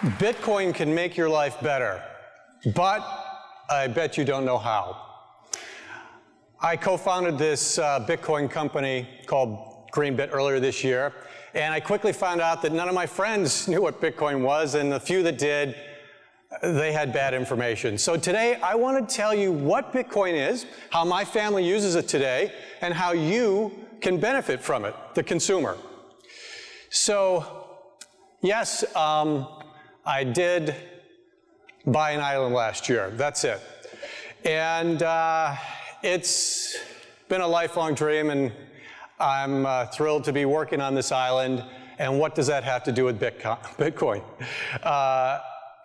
Bitcoin can make your life better, but I bet you don't know how. I co-founded this Bitcoin company called Greenbit earlier this year, and I quickly found out that none of my friends knew what Bitcoin was, and the few that did, they had bad information. So today, I want to tell you what Bitcoin is, how my family uses it today, and how you can benefit from it, the consumer. So, yes, I did buy an island last year. That's it. And it's been a lifelong dream, and I'm thrilled to be working on this island. And what does that have to do with Bitcoin?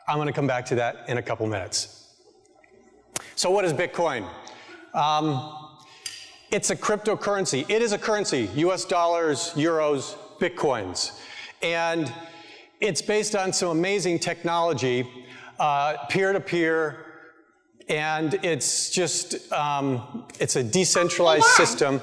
I'm going to come back to that in a couple minutes. So what is Bitcoin? It's a cryptocurrency. It is a currency, US dollars, euros, Bitcoins. And it's based on some amazing technology, peer-to-peer, and it's just, it's a decentralized system.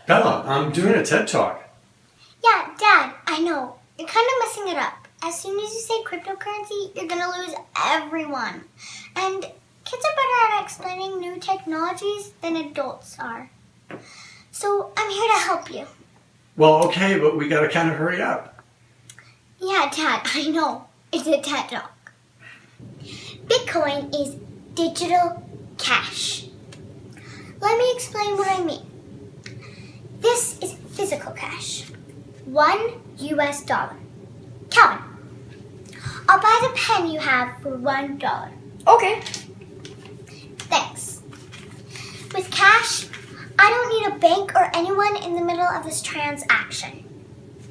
Bella, I'm doing a TED Talk. Yeah, Dad, I know. You're kind of messing it up. As soon as you say cryptocurrency, you're going to lose everyone. And kids are better at explaining new technologies than adults are. So I'm here to help you. Well, okay, but we got to kind of hurry up. Yeah, Dad, I know. It's a TED Talk. Bitcoin is digital cash. Let me explain what I mean. This is physical cash. $1 US. Calvin, I'll buy the pen you have for $1. Okay. Thanks. With cash, I don't need a bank or anyone in the middle of this transaction.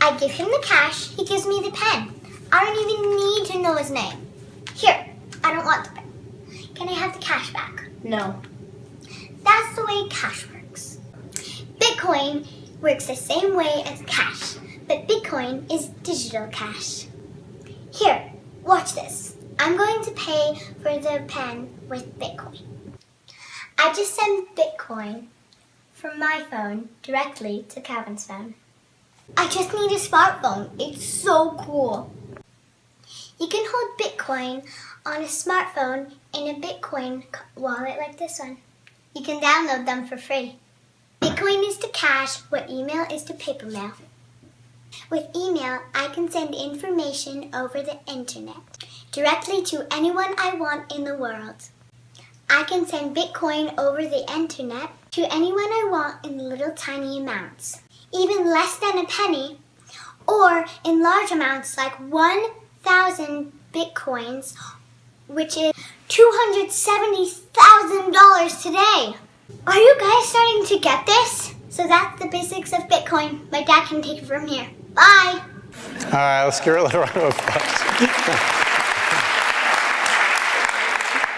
I give him the cash, he gives me the pen. I don't even need to know his name. Here, I don't want the pen. Can I have the cash back? No. That's the way cash works. Bitcoin works the same way as cash, but Bitcoin is digital cash. Here, watch this. I'm going to pay for the pen with Bitcoin. I just send Bitcoin from my phone directly to Calvin's phone. I just need a smartphone. It's so cool. You can hold Bitcoin on a smartphone in a Bitcoin wallet like this one. You can download them for free. Bitcoin is to cash what email is to paper mail. With email, I can send information over the internet directly to anyone I want in the world. I can send Bitcoin over the internet to anyone I want in little tiny amounts, even less than a penny, or in large amounts like 1,000 Bitcoins, which is $270,000 today. Are you guys starting to get this? So that's the basics of Bitcoin. My dad can take it from here. Bye. All right, let's give her a little round of applause.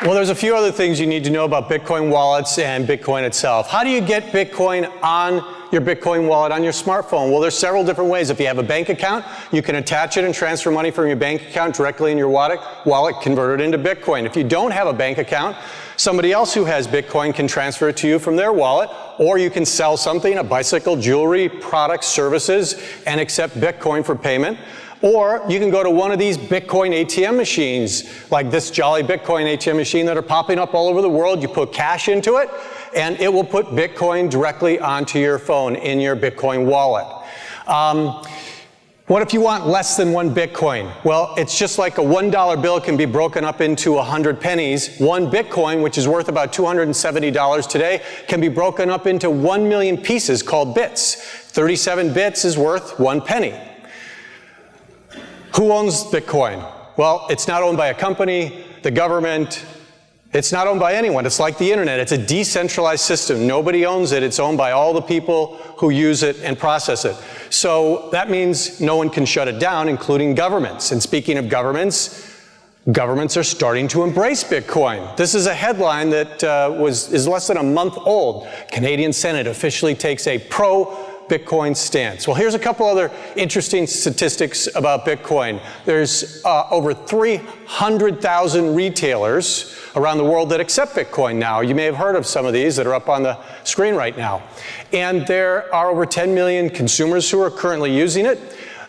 Well, there's a few other things you need to know about Bitcoin wallets and Bitcoin itself. How do you get Bitcoin on your Bitcoin wallet on your smartphone? Well, there's several different ways. If you have a bank account, you can attach it and transfer money from your bank account directly in your wallet, convert it into Bitcoin. If you don't have a bank account, somebody else who has Bitcoin can transfer it to you from their wallet, or you can sell something, a bicycle, jewelry, products, services, and accept Bitcoin for payment. Or you can go to one of these Bitcoin ATM machines, like this Jolly Bitcoin ATM machine that are popping up all over the world. You put cash into it, and it will put Bitcoin directly onto your phone in your Bitcoin wallet. What if you want less than 1 Bitcoin? Well, it's just like a $1 bill can be broken up into 100 pennies. 1 Bitcoin, which is worth about $270 today, can be broken up into 1 million pieces called bits. 37 bits is worth 1 penny. Who owns Bitcoin? Well, it's not owned by a company, the government. It's not owned by anyone. It's like the internet. It's a decentralized system. Nobody owns it. It's owned by all the people who use it and process it. So that means no one can shut it down, including governments. And speaking of governments are starting to embrace Bitcoin. This is a headline that is less than a month old. Canadian Senate officially takes a pro-Bitcoin stance. Well, here's a couple other interesting statistics about Bitcoin. There's over 300,000 retailers around the world that accept Bitcoin now. You may have heard of some of these that are up on the screen right now. And there are over 10 million consumers who are currently using it.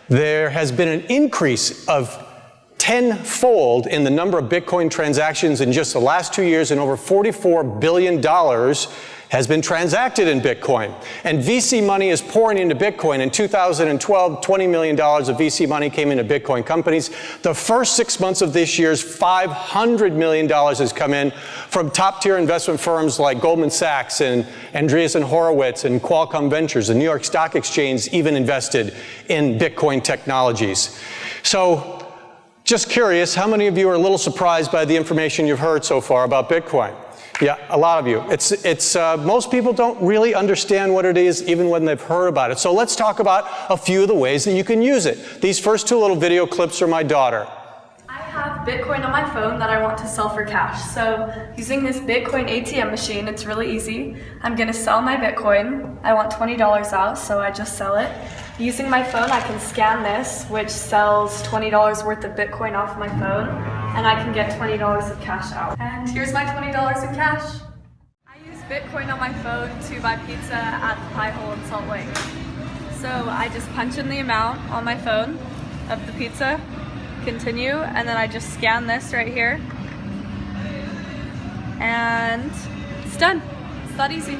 There has been an increase of tenfold in the number of Bitcoin transactions in just the last 2 years, and over $44 billion has been transacted in Bitcoin. And VC money is pouring into Bitcoin. In 2012, $20 million of VC money came into Bitcoin companies. The first 6 months of this year's $500 million has come in from top-tier investment firms like Goldman Sachs and Andreessen Horowitz and Qualcomm Ventures. The New York Stock Exchange even invested in Bitcoin technologies. So, just curious, how many of you are a little surprised by the information you've heard so far about Bitcoin? Yeah, a lot of you. Most people don't really understand what it is even when they've heard about it. So let's talk about a few of the ways that you can use it. These first two little video clips are my daughter. I have Bitcoin on my phone that I want to sell for cash. So using this Bitcoin ATM machine, it's really easy. I'm going to sell my Bitcoin. I want $20 out, so I just sell it. Using my phone, I can scan this, which sells $20 worth of Bitcoin off my phone, and I can get $20 of cash out. And here's my $20 in cash. I use Bitcoin on my phone to buy pizza at the Pie Hole in Salt Lake. So I just punch in the amount on my phone of the pizza, continue, and then I just scan this right here, and it's done. It's that easy.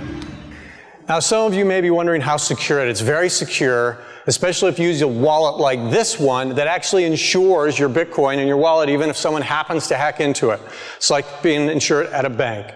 Now, some of you may be wondering how secure it is. It's very secure, especially if you use a wallet like this one that actually insures your Bitcoin in your wallet, even if someone happens to hack into it. It's like being insured at a bank.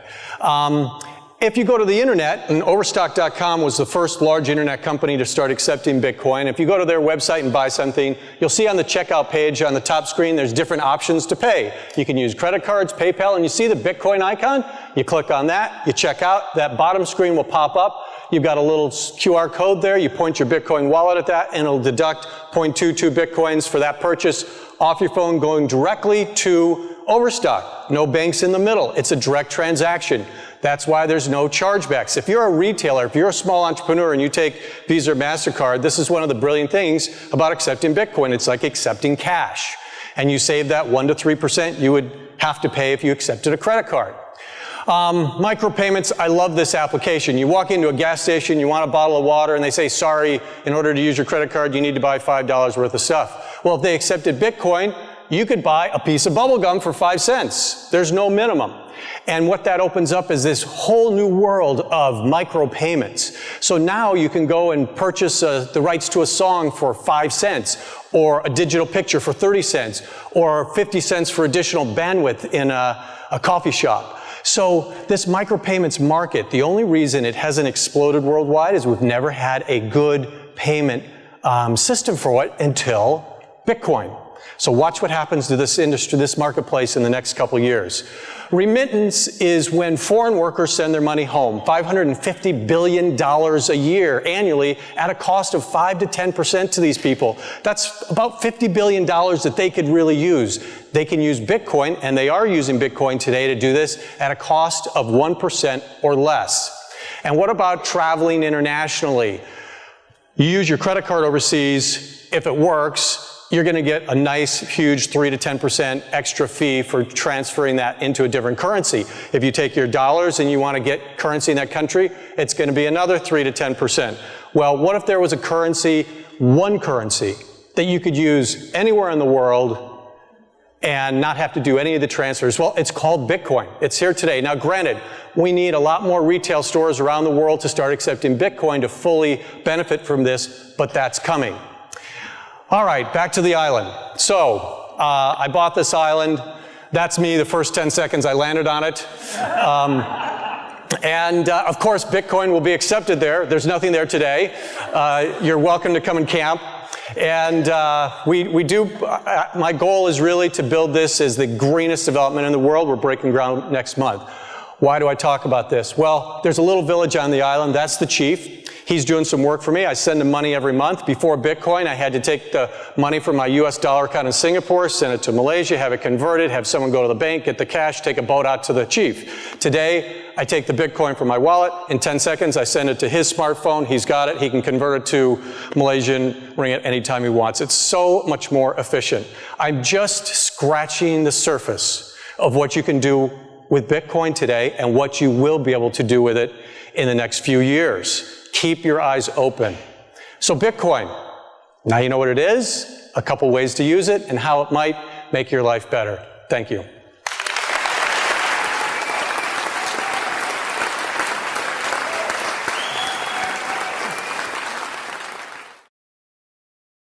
If you go to the internet, and Overstock.com was the first large internet company to start accepting Bitcoin. If you go to their website and buy something, you'll see on the checkout page on the top screen there's different options to pay. You can use credit cards, PayPal, and you see the Bitcoin icon? You click on that, you check out, that bottom screen will pop up. You've got a little QR code there. You point your Bitcoin wallet at that, and it'll deduct 0.22 Bitcoins for that purchase off your phone, going directly to Overstock. No banks in the middle. It's a direct transaction. That's why there's no chargebacks. If you're a retailer, if you're a small entrepreneur and you take Visa or MasterCard, this is one of the brilliant things about accepting Bitcoin. It's like accepting cash. And you save that 1% to 3% you would have to pay if you accepted a credit card. Micropayments, I love this application. You walk into a gas station, you want a bottle of water, and they say, sorry, in order to use your credit card, you need to buy $5 worth of stuff. Well, if they accepted Bitcoin, you could buy a piece of bubble gum for 5 cents. There's no minimum. And what that opens up is this whole new world of micropayments. So now you can go and purchase the rights to a song for 5 cents, or a digital picture for 30 cents, or 50 cents for additional bandwidth in a coffee shop. So this micropayments market, the only reason it hasn't exploded worldwide is we've never had a good payment system for it until Bitcoin. So watch what happens to this industry, this marketplace in the next couple of years. Remittance is when foreign workers send their money home. $550 billion a year annually at a cost of 5 to 10% to these people. That's about $50 billion that they could really use. They can use Bitcoin, and they are using Bitcoin today to do this at a cost of 1% or less. And what about traveling internationally? You use your credit card overseas. If it works, you're going to get a nice, huge 3 to 10% extra fee for transferring that into a different currency. If you take your dollars and you want to get currency in that country, it's going to be another 3 to 10%. Well, what if there was a currency, one currency, that you could use anywhere in the world and not have to do any of the transfers? Well, it's called Bitcoin. It's here today. Now, granted, we need a lot more retail stores around the world to start accepting Bitcoin to fully benefit from this, but that's coming. All right, back to the island. So, I bought this island. That's me the first 10 seconds I landed on it. Of course, Bitcoin will be accepted there. There's nothing there today. You're welcome to come and camp. And my goal is really to build this as the greenest development in the world. We're breaking ground next month. Why do I talk about this? Well, there's a little village on the island. That's the chief. He's doing some work for me. I send him money every month. Before Bitcoin, I had to take the money from my US dollar account in Singapore, send it to Malaysia, have it converted, have someone go to the bank, get the cash, take a boat out to the chief. Today, I take the Bitcoin from my wallet. In 10 seconds, I send it to his smartphone. He's got it. He can convert it to Malaysian ringgit anytime he wants. It's so much more efficient. I'm just scratching the surface of what you can do with Bitcoin today and what you will be able to do with it in the next few years. Keep your eyes open. So Bitcoin, now you know what it is, a couple ways to use it, and how it might make your life better. Thank you.